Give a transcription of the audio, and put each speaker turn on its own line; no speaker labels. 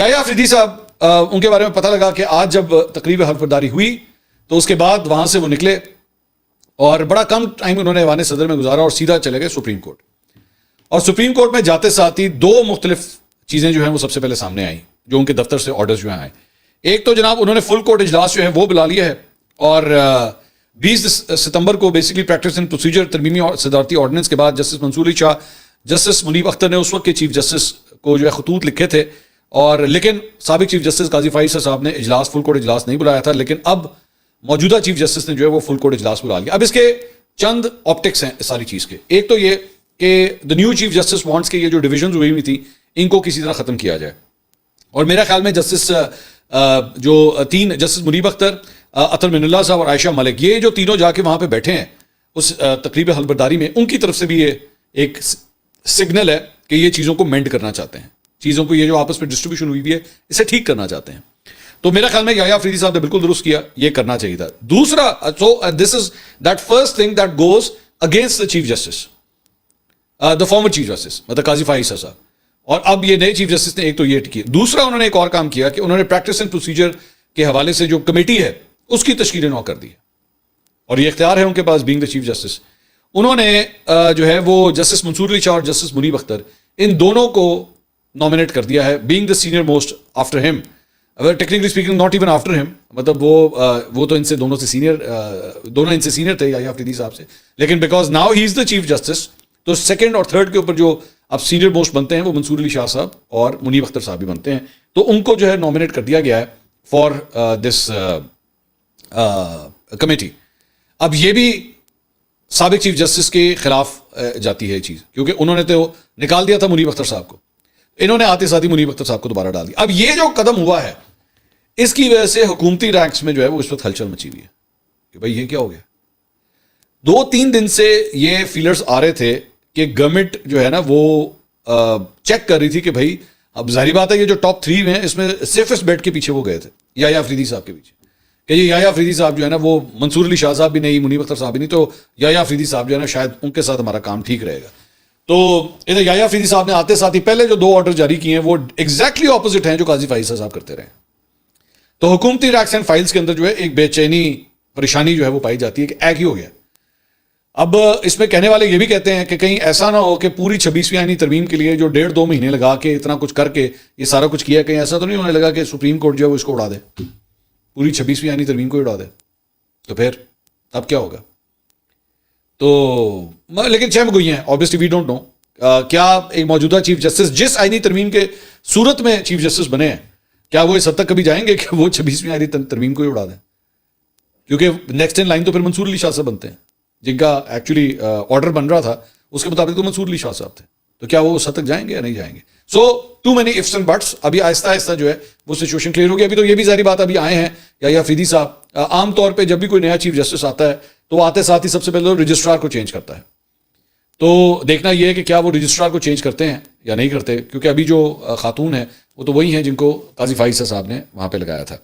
یحییٰ آفریدی صاحب ان کے بارے میں پتہ لگا کہ آج جب تقریب حلف برداری ہوئی تو اس کے بعد وہاں سے وہ نکلے اور بڑا کم ٹائم انہوں نے ایوان صدر میں گزارا اور سیدھا چلے گئے سپریم کورٹ. اور سپریم کورٹ میں جاتے ساتھ ہی دو مختلف چیزیں جو ہیں وہ سب سے پہلے سامنے آئیں جو ان کے دفتر سے آرڈرز جو ہیں آئے. ایک تو جناب انہوں نے فل کورٹ اجلاس جو ہے وہ بلا لیا ہے اور 20 ستمبر کو بیسکلی پریکٹس اینڈ پروسیجر ترمیمی اور صدارتی آرڈیننس کے بعد جسٹس منصور علی شاہ جسٹس منیب اختر نے اس وقت کے چیف جسٹس کو جو ہے خطوط لکھے تھے اور لیکن سابق چیف جسٹس قاضی فائز صاحب نے اجلاس فل کورٹ اجلاس نہیں بلایا تھا, لیکن اب موجودہ چیف جسٹس نے جو ہے وہ فل کورٹ اجلاس بلا لیا. اب اس کے چند آپٹکس ہیں اس ساری چیز کے. ایک تو یہ کہ the new chief justice wants کے یہ جو ڈویژنز ہوئی ہوئی تھی ان کو کسی طرح ختم کیا جائے. اور میرا خیال میں جسٹس جو تین جسٹس منیب اختر, اطہر من اللہ صاحب اور عائشہ ملک, یہ جو تینوں جا کے وہاں پہ بیٹھے ہیں اس تقریب حلف برداری میں, ان کی طرف سے بھی یہ ایک سگنل ہے کہ یہ چیزوں کو مینڈ کرنا چاہتے ہیں, چیزوں کو یہ جو آپس میں ڈسٹریبیوشن ہوئی بھی ہے اسے ٹھیک کرنا چاہتے ہیں. تو میرا خیال میں یحییٰ آفریدی صاحب نے بالکل درست کیا, یہ کرنا چاہیے تھا. دوسرا, so this is that first thing that goes against the chief justice, the former chief justice مطلب قاضی فائز صاحب. اور اب یہ نئے چیف جسٹس نے ایک تو یہ کیا. دوسرا انہوں نے ایک اور کام کیا کہ انہوں نے پریکٹس اینڈ پروسیجر کے حوالے سے جو کمیٹی ہے اس کی تشکیل نو کر دی ہے اور یہ اختیار ہے ان کے پاس بینگ دا چیف جسٹس. انہوں نے جو ہے وہ جسٹس منصور علی شاہ اور جسٹس منیب اختر ان دونوں کو نامنیٹ کر دیا ہے being the senior most after him, technically speaking not even after him, مطلب وہ تو ان سے دونوں سے سینئر, دونوں ان سے سینئر تھے یحییٰ آفریدی صاحب سے, لیکن because now he is the chief justice تو سیکنڈ اور تھرڈ کے اوپر جو اب سینئر موسٹ بنتے ہیں وہ منصور علی شاہ صاحب اور منیب اختر صاحب بھی بنتے ہیں. تو ان کو جو ہے نامنیٹ کر دیا گیا ہے فار دس کمیٹی. اب یہ بھی سابق چیف جسٹس کے خلاف جاتی ہے یہ چیز, کیونکہ انہوں نے تو نکال دیا تھا منیب اختر صاحب کو, انہوں نے آتے ساتھ ہی منیب اختر صاحب کو دوبارہ ڈال دیا. اب یہ جو قدم ہوا ہے اس کی وجہ سے حکومتی رینکس میں جو ہے وہ اس وقت ہلچل مچی ہوئی ہے کہ بھائی یہ کیا ہو گیا. 2-3 دن سے یہ فیلرز آ رہے تھے کہ گورنمنٹ جو ہے نا وہ چیک کر رہی تھی کہ بھائی اب ظاہری بات ہے یہ جو ٹاپ 3 ہیں اس میں سیفسٹ بیٹ کے پیچھے وہ گئے تھے یحییٰ آفریدی صاحب کے پیچھے, کہ یہ یحییٰ آفریدی صاحب جو ہے نا وہ منصور علی شاہ صاحب بھی نہیں, منیب اختر صاحب بھی نہیں, تو یحییٰ آفریدی صاحب جو ہے نا شاید ان کے ساتھ ہمارا کام ٹھیک رہے گا. تو ادھر یحییٰ آفریدی صاحب نے آتے ساتھ ہی پہلے جو 2 آرڈر جاری کیے ہیں وہ ایگزیکٹلی اپوزٹ ہیں جو قاضی فائز صاحب کرتے رہے. تو حکومتی ریکس اینڈ فائلز کے اندر جو ہے ایک بے چینی پریشانی جو ہے وہ پائی جاتی ہے کہ ایک ہی ہو گیا. اب اس میں کہنے والے یہ بھی کہتے ہیں کہ کہیں ایسا نہ ہو کہ پوری 26ویں آئینی ترمیم کے لیے جو 1.5-2 مہینے لگا کے اتنا کچھ کر کے یہ سارا کچھ کیا, کہیں ایسا تو نہیں ہونے لگا کہ سپریم کورٹ جو ہے وہ اس کو اڑا دے, پوری 26ویں آئینی ترمیم کو اڑا دے, تو پھر اب کیا ہوگا. تو لیکن چھ گوئی ہیں obviously we don't know کیا ایک موجودہ چیف جسٹس جس آئینی ترمیم کے صورت میں چیف جسٹس بنے ہیں کیا وہ اس حد تک کبھی جائیں گے کہ وہ 26ویں آئینی ترمیم کو ہی اڑا دیں, کیونکہ نیکسٹ ان لائن تو پھر منصور علی شاہ صاحب بنتے ہیں جن کا ایکچولی آرڈر بن رہا تھا اس کے مطابق تو منصور علی شاہ صاحب تھے. تو کیا وہ اس حد تک جائیں گے یا نہیں جائیں گے. So too many ifs and buts. ابھی آہستہ آہستہ جو ہے وہ سچویشن کلیئر ہوگی. ابھی تو یہ بھی ظاہری بات ابھی آئے ہیں یحییٰ آفریدی صاحب. عام طور پہ جب بھی کوئی نیا چیف جسٹس آتا ہے تو وہ آتے ساتھ ہی سب سے پہلے رجسٹرار کو چینج کرتا ہے. تو دیکھنا یہ ہے کہ کیا وہ رجسٹرار کو چینج کرتے ہیں یا نہیں کرتے, کیونکہ ابھی جو خاتون ہیں وہ تو وہی ہیں جن کو قاضی فائز صاحب نے وہاں پہ لگایا تھا.